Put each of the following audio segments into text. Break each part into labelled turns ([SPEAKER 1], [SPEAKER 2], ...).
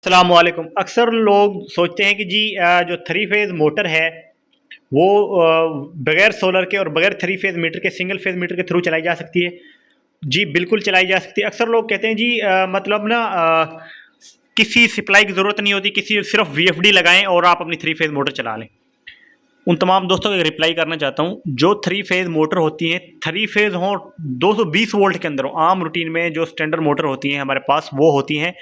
[SPEAKER 1] अस्सलामुअलैकुम। अक्सर लोग सोचते हैं कि जी जो थ्री फेज़ मोटर है वो बगैर सोलर के और बगैर थ्री फेज़ मीटर के सिंगल फेज़ मीटर के थ्रू चलाई जा सकती है। जी बिल्कुल चलाई जा सकती है। अक्सर लोग कहते हैं जी मतलब ना किसी सप्लाई की ज़रूरत नहीं होती, किसी सिर्फ वीएफडी लगाएं और आप अपनी थ्री फेज़ मोटर चला लें। उन तमाम दोस्तों को रिप्लाई करना चाहता हूँ, जो थ्री फेज़ मोटर होती हैं, थ्री फेज़ हों 220 वोल्ट के अंदर हो। आम रूटीन में जो स्टैंडर्ड मोटर होती हैं हमारे पास वो होती हैं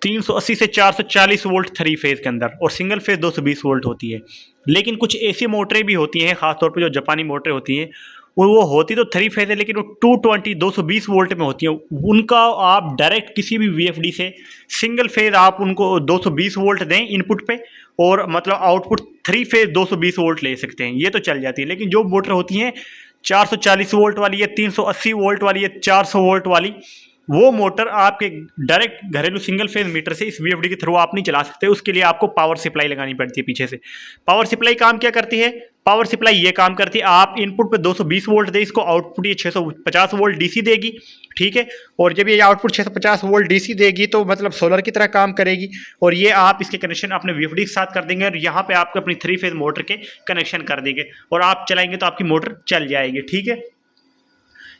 [SPEAKER 1] 380 से 440 वोल्ट थ्री फेज़ के अंदर, और सिंगल फेज़ 220 वोल्ट होती है। लेकिन कुछ ऐसी मोटरें भी होती हैं, ख़ासतौर पे जो जापानी मोटरें होती हैं, वो होती तो थ्री फेज़ है लेकिन वो 220 220 वोल्ट में होती हैं। उनका आप डायरेक्ट किसी भी वीएफडी से सिंगल फेज़ आप उनको 220 वोल्ट दें इनपुट पे, और मतलब आउटपुट थ्री फेज़ 220 वोल्ट ले सकते हैं, ये तो चल जाती है। लेकिन जो मोटर होती हैं 440 वोल्ट वाली है, 380 वोल्ट वाली है, 400 वोल्ट वाली, वो मोटर आपके डायरेक्ट घरेलू सिंगल फेज मीटर से इस वीएफडी के थ्रू आप नहीं चला सकते। उसके लिए आपको पावर सप्लाई लगानी पड़ती है पीछे से। पावर सप्लाई काम क्या करती है? पावर सप्लाई ये काम करती है, आप इनपुट पे 220 वोल्ट दे, इसको आउटपुट ये 650 वोल्ट डीसी देगी, ठीक है। और जब ये आउटपुट 650 वोल्ट डीसी देगी तो मतलब सोलर की तरह काम करेगी, और ये आप इसके कनेक्शन अपने वीएफडी के साथ कर देंगे और यहाँ पे आपको अपनी थ्री फेज मोटर के कनेक्शन कर देंगे और आप चलाएंगे तो आपकी मोटर चल जाएगी, ठीक है।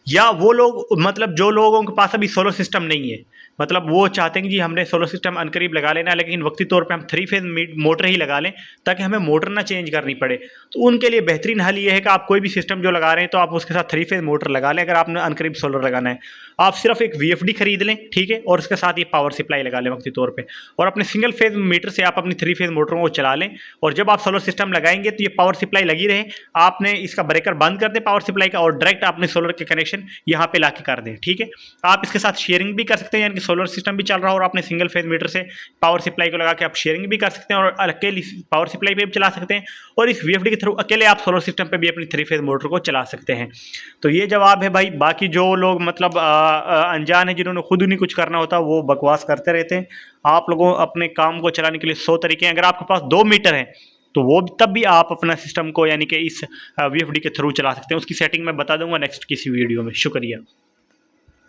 [SPEAKER 1] या वो लोग मतलब जो लोगों के पास अभी सोलर सिस्टम नहीं है, मतलब वो चाहते हैं कि जी हमने सोलर सिस्टम अनकरीब लगा लेना है लेकिन वक्ती तौर पे हम थ्री फेज मोटर ही लगा लें ताकि हमें मोटर ना चेंज करनी पड़े, तो उनके लिए बेहतरीन हल ये है कि आप कोई भी सिस्टम जो लगा रहे हैं तो आप उसके साथ थ्री फेज मोटर लगा लें। अगर आपने अनकरीब सोलर लगाना है, आप सिर्फ एक वीएफडी खरीद लें, ठीक है, और उसके साथ ये पावर सप्लाई लगा लें वक्ती तौर पर, और अपने सिंगल फेज मीटर से आप अपनी थ्री फेज मोटरों को चला लें। और जब आप सोलर सिस्टम लगाएंगे तो ये पावर सप्लाई लगी रहे, आपने इसका ब्रेकर बंद कर दें पावर सप्लाई का और डायरेक्ट अपने सोलर के कनेक्शन यहाँ पे लाके कर दें, ठीक है। आप इसके साथ शेयरिंग भी कर सकते हैं, यानी कि सोलर सिस्टम भी चल रहा हो और अपने सिंगल फेज मीटर से पावर सप्लाई को लगा के आप शेयरिंग भी कर सकते हैं और अकेले पावर सप्लाई पे भी चला सकते हैं, और इस वीएफडी के थ्रू अकेले आप सोलर सिस्टम पे भी अपनी थ्री फेज मोटर को चला सकते हैं। तो ये जवाब है भाई। बाकी जो लोग मतलब अनजान है, जिन्होंने खुद ही नहीं कुछ करना होता, वो बकवास करते रहते हैं। आप लोगों अपने काम को चलाने के लिए 100 तरीके हैं। अगर आपके पास 2 मीटर है तो वो तब भी आप अपना सिस्टम को यानी कि इस वीएफडी के थ्रू चला सकते हैं। उसकी सेटिंग मैं बता दूंगा नेक्स्ट किसी वीडियो में। शुक्रिया।